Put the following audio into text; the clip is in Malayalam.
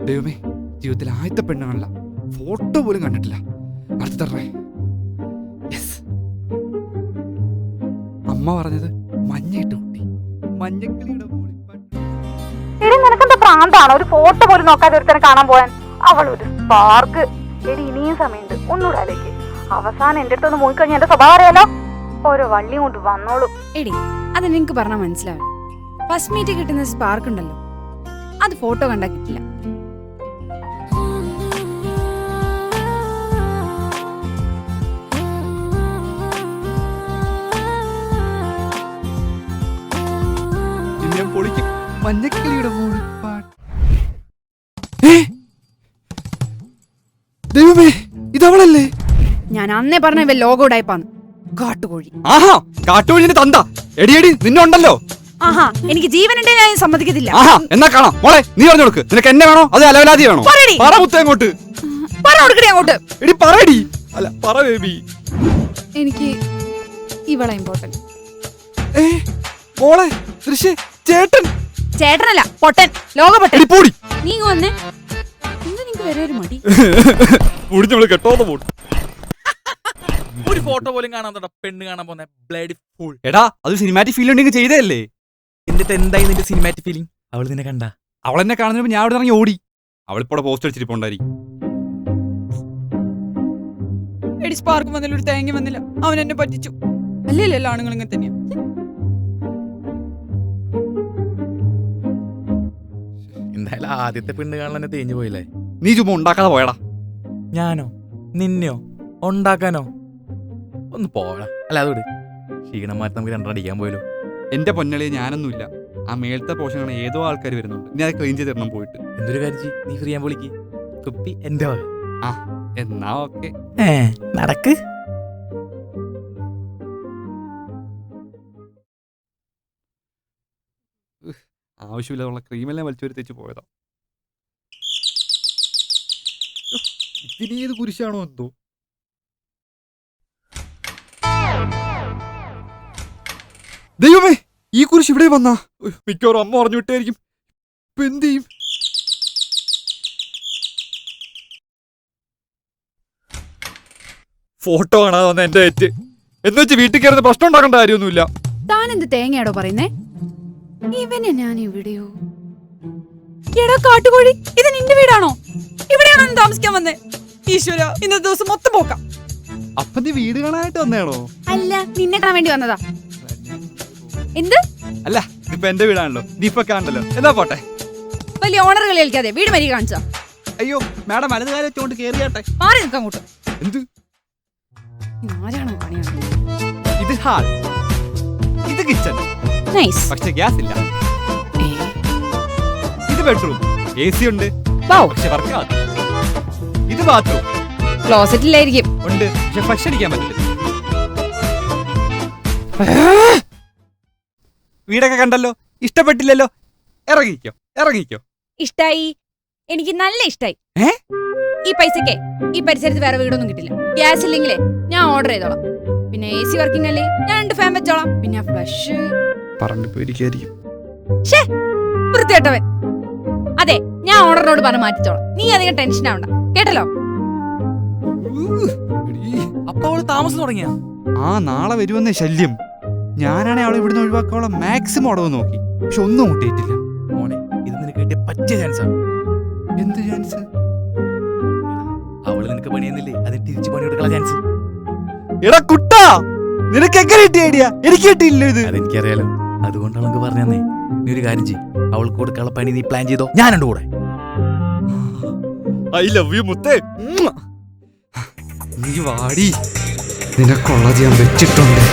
ദൈവമേ, ജീവിതത്തിൽ ആദ്യത്തെ പെണ്ണുങ്ങളല്ല, ഫോട്ടോ പോലും കണ്ടിട്ടില്ല. അടുത്തറേ. അമ്മ പറഞ്ഞത് മഞ്ഞയിട്ട് കുട്ടി, മഞ്ഞക്കിളിയുടെ നിനക്കെന്താ പ്രാന്താണോ ഒരു ഫോട്ടോ പോലും നോക്കാതെ ഒരുത്തനെ കാണാൻ പോവാൻ? അവളൊരു സ്പാർക്ക്. എടി ഇനിയും സമയമുണ്ട്, ഒന്നുകൂടെ ആലോചിക്ക്. അവസാനം എന്റെ അടുത്തൊന്ന് മൂയിക്കഴിഞ്ഞാൽ എന്റെ സ്വഭാവം അറിയാലോ. ഓരോ വള്ളി കൊണ്ട് വന്നോളൂ. എടി അത് നിനക്ക് പറഞ്ഞാൽ മനസ്സിലാവില്ല. ഫസ്റ്റ് മീറ്റ് കിട്ടുന്ന സ്പാർക്ക് ഉണ്ടല്ലോ, അത് ഫോട്ടോ കണ്ടാ കിട്ടില്ല. മഞ്ഞക്കിളിയുടെ മൂളിപ്പാട്ട്. ദൈവമേ, ഇതവളല്ലേ? ഞാൻ അന്നേ പറഞ്ഞ ഇവ ലോഗോ ഡൈപ്പാന്ന്. കാട്ടുകോഴി. ആഹാ, കാട്ടുകോഴിന്റെ തന്ത. എടിയടി നിന്നുണ്ടല്ലോ. ആഹാ, എനിക്ക് ജീവനുണ്ടെ ഞാൻ സമ്മതിക്കത്തില്ല. ആഹാ, എന്നാ കാണാം. മോളെ, നീ പറഞ്ഞു കൊടുക്ക്. നിനക്ക് എന്നെ വേണോ അത് അലവലാതി വേണോ? പറ മുത്തേ അങ്ങോട്ട്. അങ്ങോട്ട് എടി പറയടി. അല്ല പറ ബേബി. എനിക്ക് ഇവളെ ഇമ്പോർട്ടന്റ്. മോളെ ദൃശ്യ ചേട്ടൻ. ചേട്ടനല്ല, പൊട്ടൻ. ലോക പൊട്ടൻ. പോടി. നീ വന്നേ. എന്താ നിനക്ക് വരെ ഒരു മടി? കെട്ടോന്ന് പോട്ട്. ഒരു ഫോട്ടോ പോലും കാണാൻ പെണ്ണ് കാണാൻ പോകുന്ന ബ്ലഡി ഫൂൾ. എടാ, അത് സിനിമാറ്റിക് ഫീൽ ഉണ്ടെങ്കിൽ ചെയ്തല്ലേ. എന്നിട്ട് എന്തായി നിന്റെ സിനിമാറ്റിക് ഫീലിംഗ്? അവൾ നിന്നെ കണ്ട? അവൾ എന്നെ കാണുന്നപ്പോ ഞാൻ അവിടെ ഇറങ്ങി ഓടി. അവളിപ്പോ പോസ്റ്റ് അടിച്ചിരിപ്പുണ്ടായിരിക്കും. എടി സ്പാർക്ക് വന്നില്ല, ഒരു തേങ്ങ വന്നില്ല. അവൻ എന്നെ പറ്റിച്ചു. അല്ലല്ലോ ആണുങ്ങൾ ഇങ്ങനെ തന്നെയാ. എന്തായാലും ആദ്യത്തെ പെണ്ണ് കാണാൻ തേഞ്ഞു പോയില്ലേ? നീ ചുമ്മാ ഉണ്ടാക്കാതെ പോയടാ. ഞാനോ നിന്നെയോ ഉണ്ടാക്കാനോ? ഒന്ന് പോടാ. അല്ല അതോട് ക്ഷീണം മാറ്റി നമുക്ക് രണ്ടെണ്ണം അടിക്കാൻ പോയല്ലോ. എന്റെ പൊന്നളിയെ ഞാനൊന്നുമില്ല. ആ മേളത്തെ പോഷനാണ് ഏതോ ആൾക്കാർ വരുന്നുണ്ട്. നീ അത് ക്ലീൻ ചെയ്ത് തരണം പോയിട്ട്. എന്തൊരു കാര്യം, നീ ഫ്രീ ആൻ വിളിക്ക്. കുപ്പി എന്റെ വക. ആ എന്നാ ഓക്കെ. നടക്ക്. ആവശ്യമില്ലാതുള്ള ക്രീമെല്ലാം വലിച്ചൊരു തെച്ച് പോയതാ. ഇതിനേത് കുരിശാണോ എന്തോ. ദൈവമേ, ഈ കുരിശ് ഇവിടെ വന്നാ മിക്കവാറും അമ്മ പറഞ്ഞു വിട്ടായിരിക്കും. ഇപ്പൊ എന്ത് ചെയ്യും? ഫോട്ടോ കാണാതെ വന്ന എന്റെ തെറ്റ് എന്ന് വെച്ച് വീട്ടിൽ കയറുന്ന പ്രശ്നം ഉണ്ടാക്കേണ്ട കാര്യമൊന്നുമില്ല. താൻ എന്ത് തേങ്ങയാടോ പറയുന്നേ? ഇവനെ ഞാൻ എവിടെയോ. എടാ കാട്ടുകോഴി, ഇത് നിന്റെ വീടാണോ? ഇവിടെയാണോ നീ താമസിക്കാൻ വന്നേ? ഈശ്വര, ഇന്നത്തെ ദിവസം മൊത്തം പോക്കാം. അപ്പൊ നീ വീട് കാണാനായിട്ട് വന്നേണോ? അല്ല, നിന്നെ കാണാൻ വേണ്ടി വന്നതാ. എന്ത്? അല്ല, ഇപ്പൊ എന്റെ വീടാണല്ലോ, നീ ഇപ്പൊ കാണണ്ടല്ലോ. എന്നാ പോട്ടെ. വലിയ ഓണർ കളി കളിക്കാതെ വീട് മരി കാണിച്ചാ. അയ്യോ മാഡം, വലത് കാലം വെച്ചോണ്ട് കേറിയാട്ടെ. മാറി നിൽക്കാം അങ്ങോട്ട്. എന്ത്? ആരാണോ പണിയാണ്? ഇത് ഹാൾ, ഇത് കിച്ചൺ. നൈസ്. പക്ഷെ ഗ്യാസ് ഇല്ല. ഇത് ബെഡ്റൂം, AC ഉണ്ട്. പക്ഷെ വർക്ക് ആവും. ഇത് ബാത്റൂം, ക്ലോസറ്റിലായിരിക്കും. ഉണ്ട് പക്ഷെ ഫ്ലഷ് അടിക്കാൻ പറ്റില്ല. വീടൊക്കെ കണ്ടല്ലോ, ഇഷ്ടപ്പെട്ടില്ലല്ലോ. ഇറങ്ങിക്കോ, ഇറങ്ങിക്കോ. ഇഷ്ടായി, എനിക്ക് നല്ല ഇഷ്ടായി. ഈ പൈസക്കേ ഈ പരിസരത്ത് വേറെ വീടൊന്നും കിട്ടില്ല. ഗ്യാസ് ഇല്ലെങ്കിലേ ഞാൻ ഓർഡർ ചെയ്തോളാം. പിന്നെ AC വർക്കിംഗ് അല്ലേ, ഞാൻ 2 ഫാൻ വെച്ചോളാം. പിന്നെ ഫ്ലഷ് പറഞ്ഞു പോയിരിക്കും. വൃത്തികെട്ടവൻ. അതെ, ഞാൻ ഓർഡറിനോട് പറഞ്ഞ് മാറ്റിച്ചോളാം. നീ അധികം ടെൻഷൻ ആവണ്ട, കേട്ടല്ലോ. അപ്പൊ അവള് താമസം തുടങ്ങിയ? ആ, നാളെ വരുമെന്നേ ശല്യം. ഞാനാണെ അവളെ ഇവിടുന്ന് ഒഴിവാക്കാനുള്ള മാക്സിമം അടവ് നോക്കി, പക്ഷെ ഒന്നും മുട്ടിയിട്ടില്ല. മോനെ, ഇത് നിനക്ക് കിട്ടിയ പറ്റിയ ചാൻസാണ്. എന്ത് ചാൻസ്? അവള് നിനക്ക് പണിയുന്നില്ലേ, അതിന് തിരിച്ചു പണി കൊടുക്കാനുള്ള ചാൻസ്. എടാ കുട്ടാ, നിനക്ക് എങ്ങനെ കിട്ടിയ ഐഡിയ? എനിക്ക് കിട്ടിയില്ല ഇത്. അതെനിക്കറിയാലോ, അതുകൊണ്ടാണ് നമുക്ക് പറഞ്ഞു തന്നെ. നീ ഒരു കാര്യം ചെയ്യ്, അവൾക്ക് കൊടുക്കാനുള്ള പണി നീ പ്ലാൻ ചെയ്തോ, ഞാനുണ്ട് കൂടെ. ഐ ലവ് യു മുത്തേ. നീ വാടി, നിനക്കുള്ളത് ഞാൻ വെച്ചിട്ടുണ്ട്.